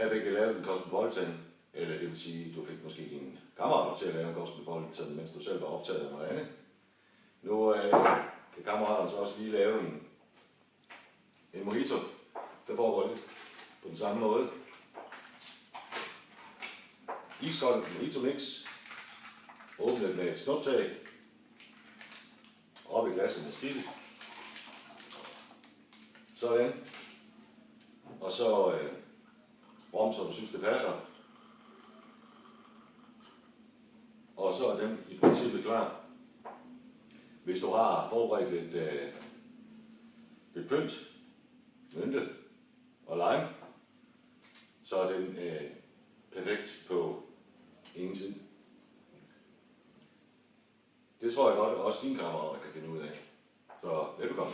Her fik vi lavet en Cosmopolitan, eller det vil sige, du fik måske dine kammerater til at lave en Cosmopolitan, mens du selv var optaget af noget andet. Nu kan kammeraterne så også lige lave en mojito, der foregår det på den samme måde. Iskold mojito mix, åbnet med et snuptag, op i glasset med skidt. Sådan. Og så rom, så du synes det passer. Og så er den i princippet klar. Hvis du har forberedt lidt pynt, mynte og lime, så er den perfekt på ingen tid. Det tror jeg godt, at også dine kammerater kan finde ud af. Så velbekomme.